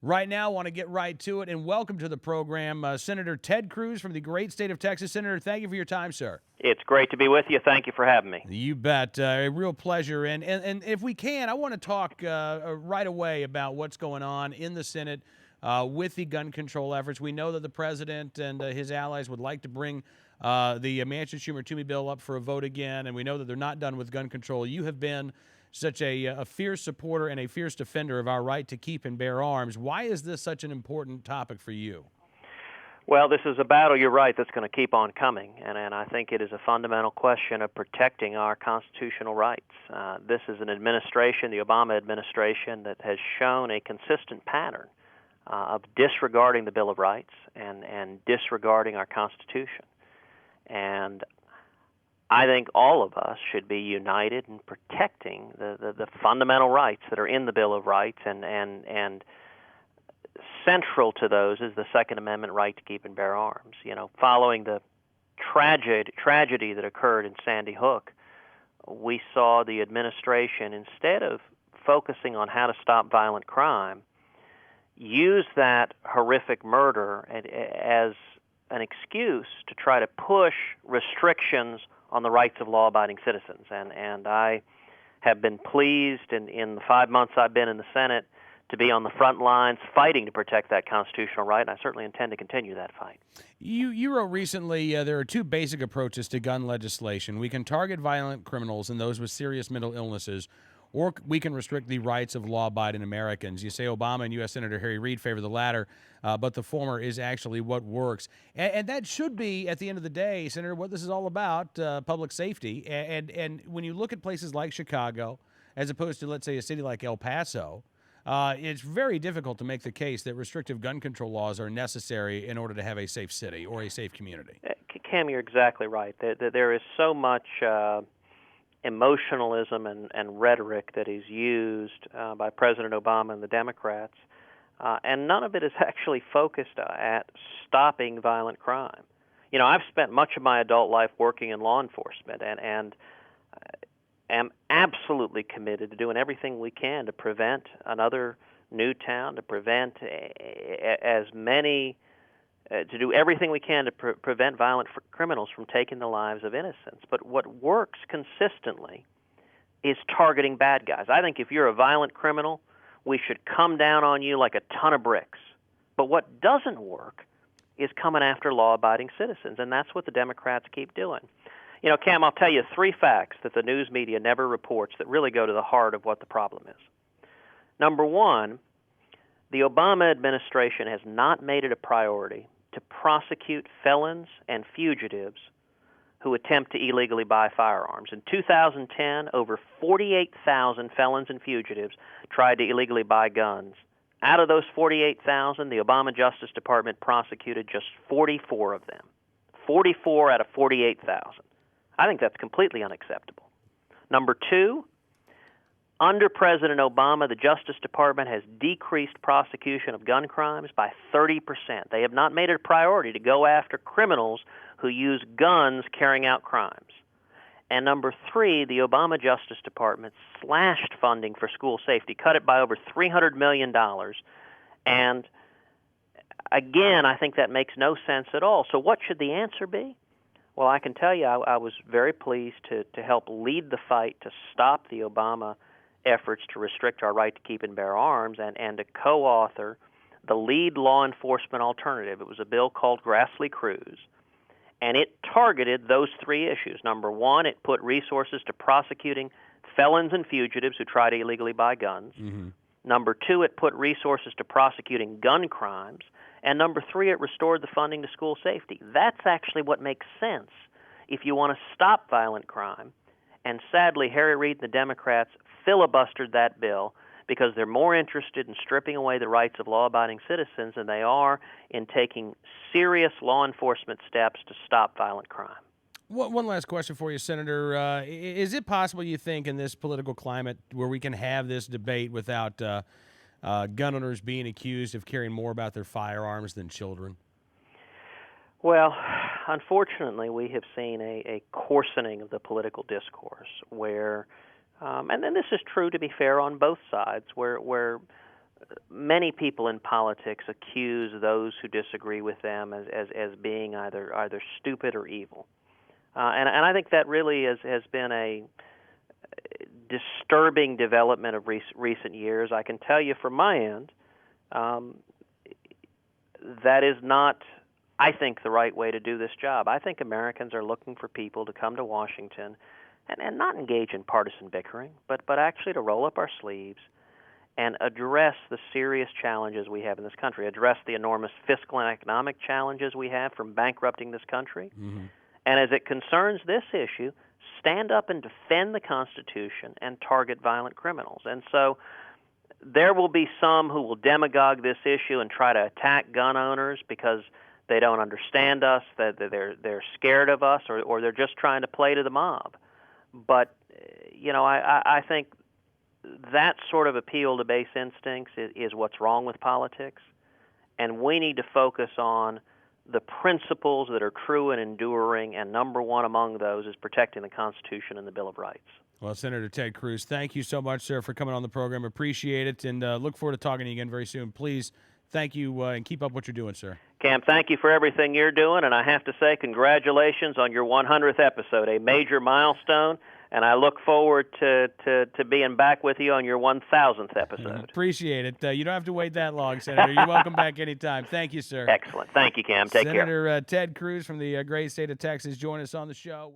Right now, I want to get right to it and welcome to the program Senator Ted Cruz from the great state of Texas. Senator, thank you for your time, sir. It's great to be with you. Thank you for having me. You bet. A real pleasure. And if we can, I want to talk right away about what's going on in the Senate with the gun control efforts. We know that the president and his allies would like to bring the Manchin-Schumer-Toomey bill up for a vote again, and we know that they're not done with gun control. You have been such a fierce supporter and a fierce defender of our right to keep and bear arms. Why is this such an important topic for you? Well, this is a battle, you're right, that's going to keep on coming, and I think it is a fundamental question of protecting our constitutional rights. This is an administration, the Obama administration, that has shown a consistent pattern of disregarding the Bill of Rights and disregarding our Constitution. And I think all of us should be united in protecting the fundamental rights that are in the Bill of Rights, and central to those is the Second Amendment right to keep and bear arms. You know, following the tragedy that occurred in Sandy Hook, we saw the administration, instead of focusing on how to stop violent crime, use that horrific murder as an excuse to try to push restrictions on the rights of law-abiding citizens. And I have been pleased in the 5 months I've been in the Senate to be on the front lines fighting to protect that constitutional right, and I certainly intend to continue that fight. You wrote recently there are two basic approaches to gun legislation. We can target violent criminals and those with serious mental illnesses, or we can restrict the rights of law-abiding Americans. You say Obama and U.S. Senator Harry Reid favor the latter, but the former is actually what works. And that should be, at the end of the day, Senator, what this is all about, public safety. And when you look at places like Chicago, as opposed to, let's say, a city like El Paso, it's very difficult to make the case that restrictive gun control laws are necessary in order to have a safe city or a safe community. Cam, you're exactly right. There is so much emotionalism and rhetoric that is used by President Obama and the Democrats, and none of it is actually focused at stopping violent crime. You know, I've spent much of my adult life working in law enforcement, and am absolutely committed to doing everything we can to prevent another Newtown, to prevent to do everything we can to prevent violent criminals from taking the lives of innocents. But what works consistently is targeting bad guys. I think if you're a violent criminal, we should come down on you like a ton of bricks. But what doesn't work is coming after law-abiding citizens, and that's what the Democrats keep doing. You know, Cam, I'll tell you 3 facts that the news media never reports that really go to the heart of what the problem is. Number one, the Obama administration has not made it a priority to prosecute felons and fugitives who attempt to illegally buy firearms. In 2010, over 48,000 felons and fugitives tried to illegally buy guns. Out of those 48,000, the Obama Justice Department prosecuted just 44 of them. 44 out of 48,000. I think that's completely unacceptable. Number two, under President Obama, the Justice Department has decreased prosecution of gun crimes by 30%. They have not made it a priority to go after criminals who use guns carrying out crimes. And number three, the Obama Justice Department slashed funding for school safety, cut it by over $300 million. And again, I think that makes no sense at all. So what should the answer be? Well, I can tell you I was very pleased to help lead the fight to stop the Obama efforts to restrict our right to keep and bear arms, and to co-author the lead law enforcement alternative. It was a bill called Grassley-Cruz, and it targeted those 3 issues. Number one, it put resources to prosecuting felons and fugitives who try to illegally buy guns. Mm-hmm. Number two, it put resources to prosecuting gun crimes. And number three, it restored the funding to school safety. That's actually what makes sense if you want to stop violent crime. And sadly, Harry Reid and the Democrats filibustered that bill because they're more interested in stripping away the rights of law-abiding citizens than they are in taking serious law enforcement steps to stop violent crime. One last question for you, Senator. Is it possible, you think, in this political climate where we can have this debate without gun owners being accused of caring more about their firearms than children? Well, unfortunately, we have seen a coarsening of the political discourse where, and then this is true, to be fair, on both sides, where many people in politics accuse those who disagree with them as being either stupid or evil. And I think that really has been a disturbing development of recent years. I can tell you from my end, that is not, I think, the right way to do this job. I think Americans are looking for people to come to Washington and not engage in partisan bickering, but actually to roll up our sleeves and address the serious challenges we have in this country, address the enormous fiscal and economic challenges we have from bankrupting this country. Mm-hmm. And as it concerns this issue, stand up and defend the Constitution and target violent criminals. And so there will be some who will demagogue this issue and try to attack gun owners because they don't understand us, that they're scared of us, or they're just trying to play to the mob. But, I think that sort of appeal to base instincts is what's wrong with politics, and we need to focus on the principles that are true and enduring, and number one among those is protecting the Constitution and the Bill of Rights. Well, Senator Ted Cruz, thank you so much, sir, for coming on the program. Appreciate it, and look forward to talking to you again very soon. Please, thank you, and keep up what you're doing, sir. Cam, thank you for everything you're doing, and I have to say congratulations on your 100th episode, a major milestone. And I look forward to being back with you on your 1,000th episode. Appreciate it. You don't have to wait that long, Senator. You're welcome back anytime. Thank you, sir. Excellent. Thank you, Cam. Take care. Senator Ted Cruz from the great state of Texas joined us on the show.